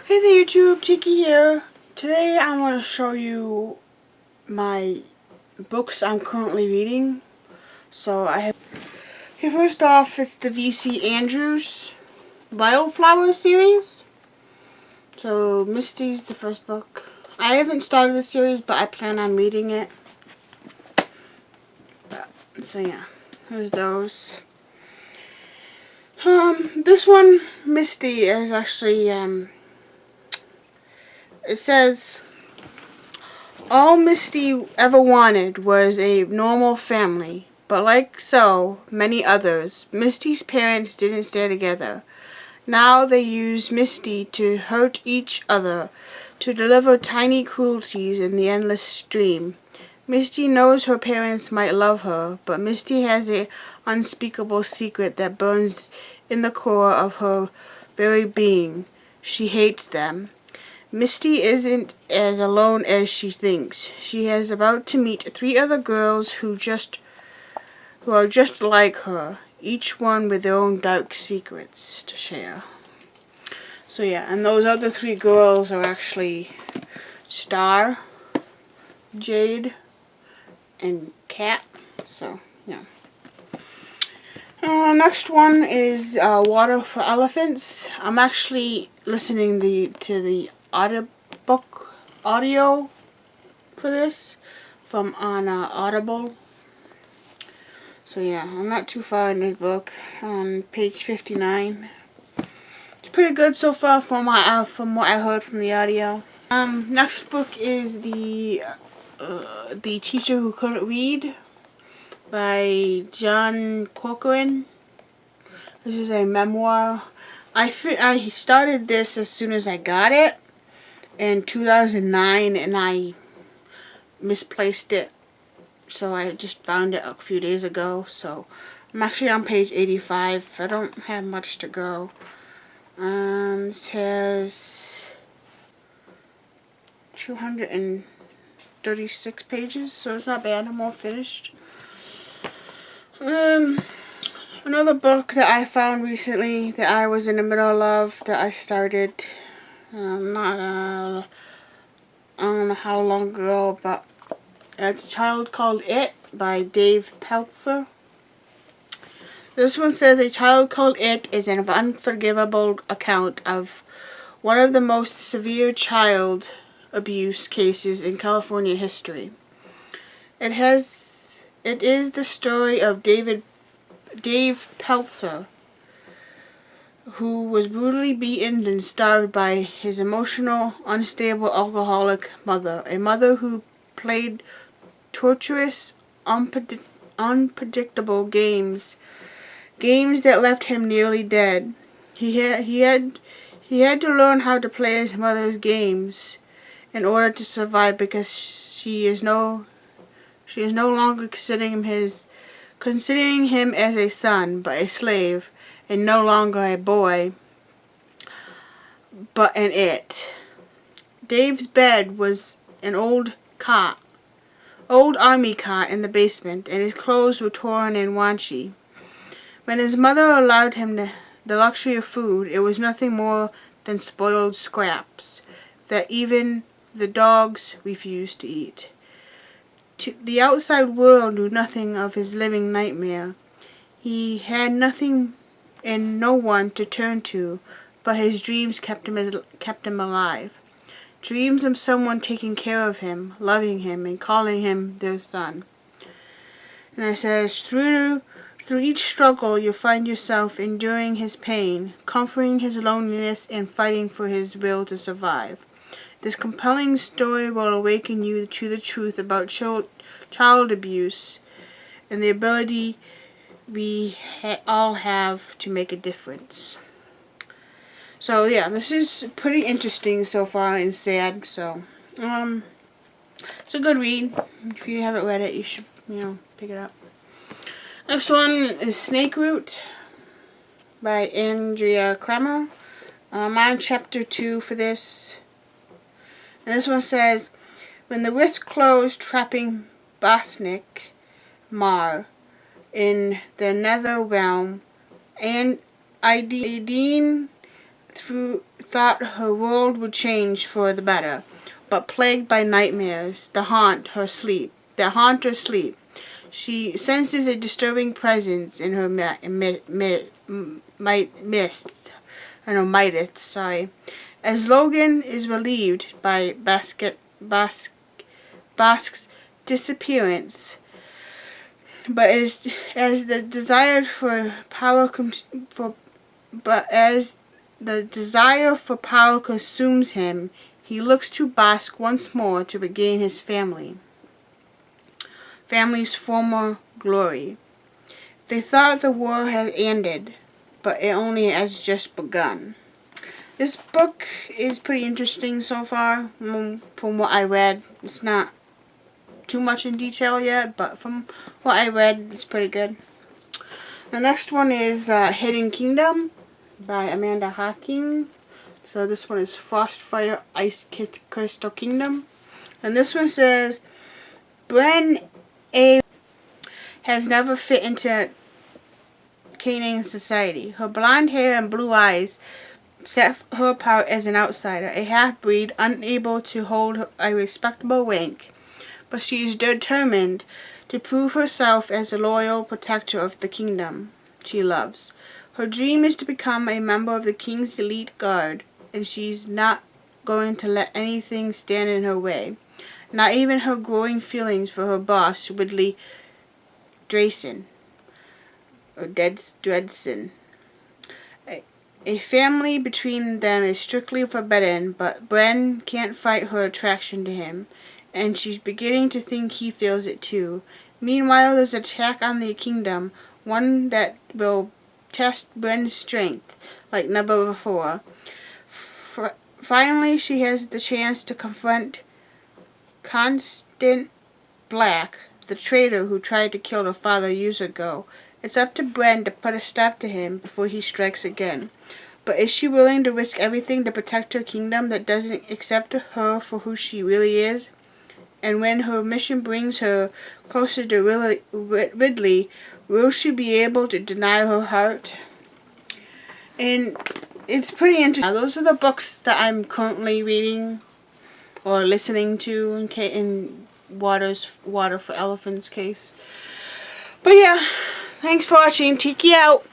Hey there YouTube, Tiki here. Today I'm going to show you my books I'm currently reading. So I have, okay, first off, it's the V.C. Andrews Wildflower series. So Misty's the first book. I haven't started the series, but I plan on reading it. So yeah, there's those. This one, Misty, is actually, it says, all Misty ever wanted was a normal family, but like so many others, Misty's parents didn't stay together. Now they use Misty to hurt each other, to deliver tiny cruelties in the endless stream. Misty knows her parents might love her, but Misty has an unspeakable secret that burns in the core of her very being. She hates them. Misty isn't as alone as she thinks. She is about to meet 3 other girls who are just like her, each one with their own dark secrets to share. So yeah, and those other 3 girls are actually Star, Jade, and Cat. So yeah. Next one is Water for Elephants. I'm actually listening to the audio for this from on Audible. So yeah, I'm not too far in this book. On page 59. It's pretty good so far from what I heard from the audio. Next book is the Teacher Who Couldn't Read by John Corcoran. This is a memoir. I started this as soon as I got it in 2009, and I misplaced it, so I just found it a few days ago. So I'm actually on page 85. I don't have much to go. It has 236 pages, so it's not bad. I'm all finished. Another book that I found recently that I was in the middle of, that I started I don't know how long ago, but it's A Child Called It by Dave Peltzer. This one says A Child Called It is an unforgivable account of one of the most severe child abuse cases in California history. It is the story of Dave Peltzer, who was brutally beaten and starved by his emotional, unstable, alcoholic mother. A mother who played torturous, unpredictable games that left him nearly dead. He had to learn how to play his mother's games in order to survive, because she is no longer considering him as a son, but a slave, and no longer a boy, but an it. Dave's bed was an old army cot in the basement, and his clothes were torn and raunchy. When his mother allowed him the luxury of food, it was nothing more than spoiled scraps that even the dogs refused to eat. The outside world knew nothing of his living nightmare. He had nothing and no one to turn to, but his dreams kept him alive. Dreams of someone taking care of him, loving him, and calling him their son. And it says, through each struggle you find yourself enduring his pain, comforting his loneliness, and fighting for his will to survive. This compelling story will awaken you to the truth about child abuse and the ability we all have to make a difference. So yeah, this is pretty interesting so far and sad. So it's a good read. If you haven't read it, you should pick it up. Next one is Snakeroot by Andrea Kramer. I'm on chapter 2 for this. And this one says, when the rift closed, trapping Bosnick Mar in the nether realm, and Ideen threw thought her world would change for the better, but plagued by nightmares that haunt her sleep. She senses a disturbing presence in her mists. As Logan is relieved by Basque's disappearance, but as the desire for power consumes him, he looks to Basque once more to regain his family's former glory. They thought the war had ended, but it only has just begun. This book is pretty interesting so far. From what I read, it's not too much in detail yet, but from what I read, it's pretty good. The next one is Hidden Kingdom by Amanda Hocking. So this one is Frostfire Ice Crystal Kingdom. And this one says, Bren A. has never fit into Canaan society. Her blonde hair and blue eyes set her apart as an outsider, a half-breed unable to hold a respectable rank. But she is determined to prove herself as a loyal protector of the kingdom she loves. Her dream is to become a member of the king's elite guard, and she's not going to let anything stand in her way. Not even her growing feelings for her boss, Ridley Drayson. A family between them is strictly forbidden, but Bren can't fight her attraction to him, and she's beginning to think he feels it too. Meanwhile, there's an attack on the kingdom, one that will test Bren's strength like never before. Finally, she has the chance to confront Couldnt Black, the traitor who tried to kill her father years ago. It's up to Bren to put a stop to him before he strikes again. But is she willing to risk everything to protect her kingdom that doesn't accept her for who she really is? And when her mission brings her closer to Ridley, will she be able to deny her heart? And it's pretty interesting. Now, those are the books that I'm currently reading or listening to in Water for Elephants case. But yeah, thanks for watching. Tiki out.